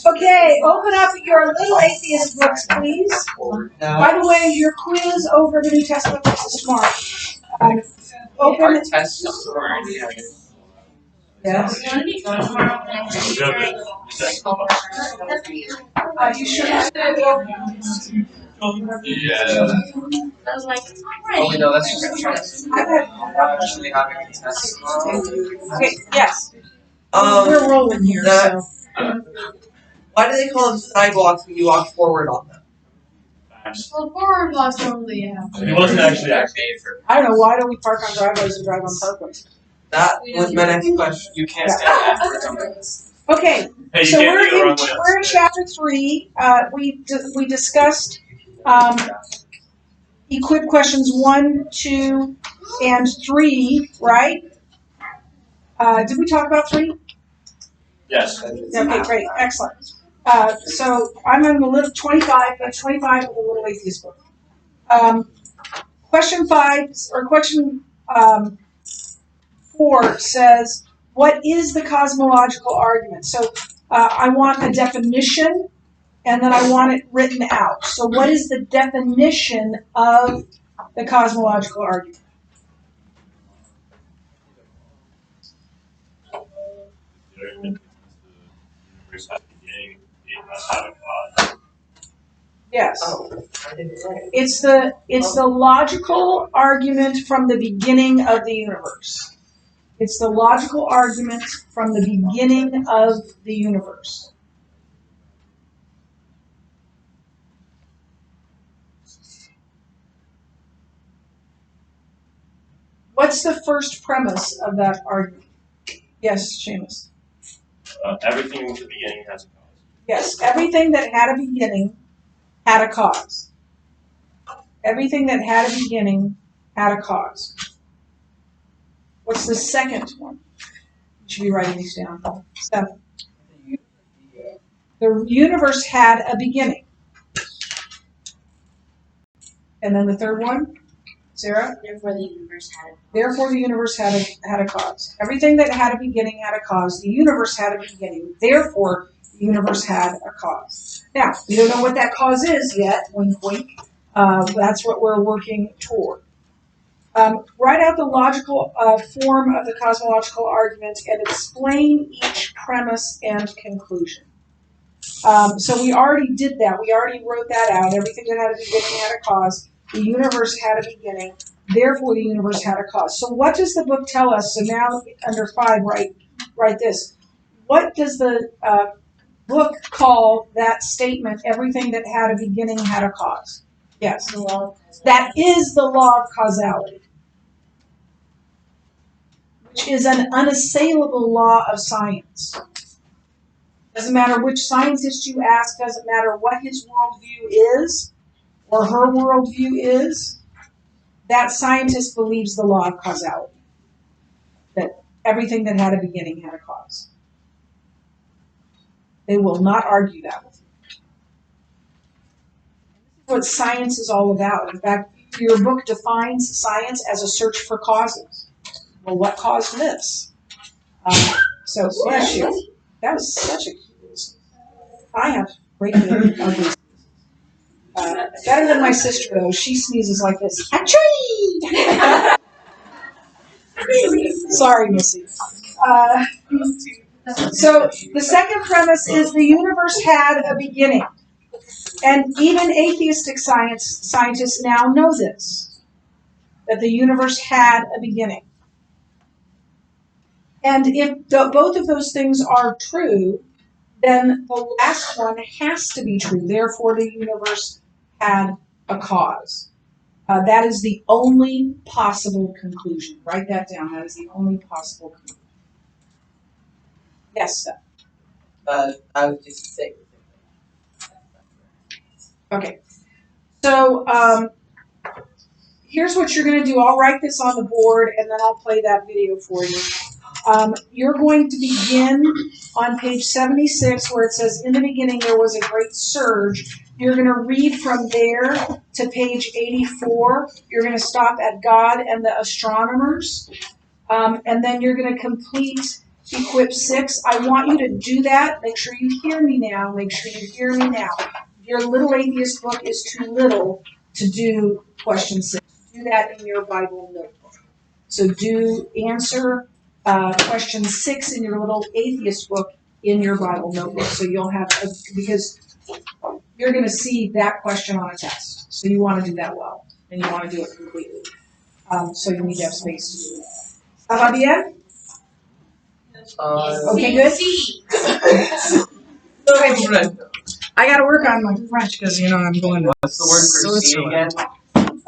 Okay, open up your little atheist books, please. By the way, your quiz over the New Testament books is tomorrow. Open it. Yes. You sure? Yeah. Oh, we know that's just actually having a test tomorrow. Okay, yes. We're rolling here, so. Why do they call them sidewalks when you walk forward on them? Well, forward blocks only have. It wasn't actually made for. I don't know, why don't we park on driveways and drive on parkways? That was my next question. You can't stand afterwards. Okay, Hey, so we're in chapter 3. We discussed equip questions 1, 2, and 3, right? Did we talk about 3? Yes. Okay, great, excellent. So I'm on the little 25, page 25 of the Little Atheist book. Question 5, or question 4 says, what is the cosmological argument? So I want a definition, and then I want it written out. So what is the definition of the cosmological argument? Yes. It's the logical argument from the beginning of the universe. It's the logical argument from the beginning of the universe. What's the first premise of that argument? Yes, Seamus. Everything with the beginning has a cause. Yes, everything that had a beginning had a cause. Everything that had a beginning had a cause. What's the second one? You should be writing these down. 7. The universe had a beginning. And then the third one, Sarah? Therefore, the universe had. Therefore, the universe had a cause. Everything that had a beginning had a cause. The universe had a beginning. Therefore, the universe had a cause. Now, we don't know what that cause is yet. Wink, wink. That's what we're working toward. Write out the logical form of the cosmological argument and explain each premise and conclusion. So we already did that. We already wrote that out. Everything that had a beginning had a cause. The universe had a beginning. Therefore, the universe had a cause. So what does the book tell us? So now under 5, write this. What does the book call that statement, everything that had a beginning had a cause? Yes. The law of causality. That is the law of causality, which is an unassailable law of science. Doesn't matter which scientist you ask, doesn't matter what his worldview is or her worldview is, that scientist believes the law of causality, that everything that had a beginning had a cause. They will not argue that with you. This is what science is all about. In fact, your book defines science as a search for causes. Well, what caused this? So, bless you. That was such a cute. I have great ugly. Better than my sister, though. She sneezes like this. Achoo! Sorry, Missy. So the second premise is the universe had a beginning. And even atheistic scientists now know this, that the universe had a beginning. And if both of those things are true, then the last one has to be true. Therefore, the universe had a cause. That is the only possible conclusion. Write that down. That is the only possible conclusion. Yes, sir. I would just say. Okay. So here's what you're going to do. I'll write this on the board, and then I'll play that video for you. You're going to begin on page 76, where it says, in the beginning there was a great surge. You're going to read from there to page 84. You're going to stop at God and the astronomers. And then you're going to complete equip 6. I want you to do that. Make sure you hear me now. Make sure you hear me now. Your little atheist book is too little to do question 6. Do that in your Bible notebook. So do answer question 6 in your little atheist book in your Bible notebook. So you'll have, because you're going to see that question on a test. So you want to do that well, and you want to do it completely. So you need to have space to do that. Ça va bien? Okay, good? I got to work on my French because, I'm going to. What's the word for C again?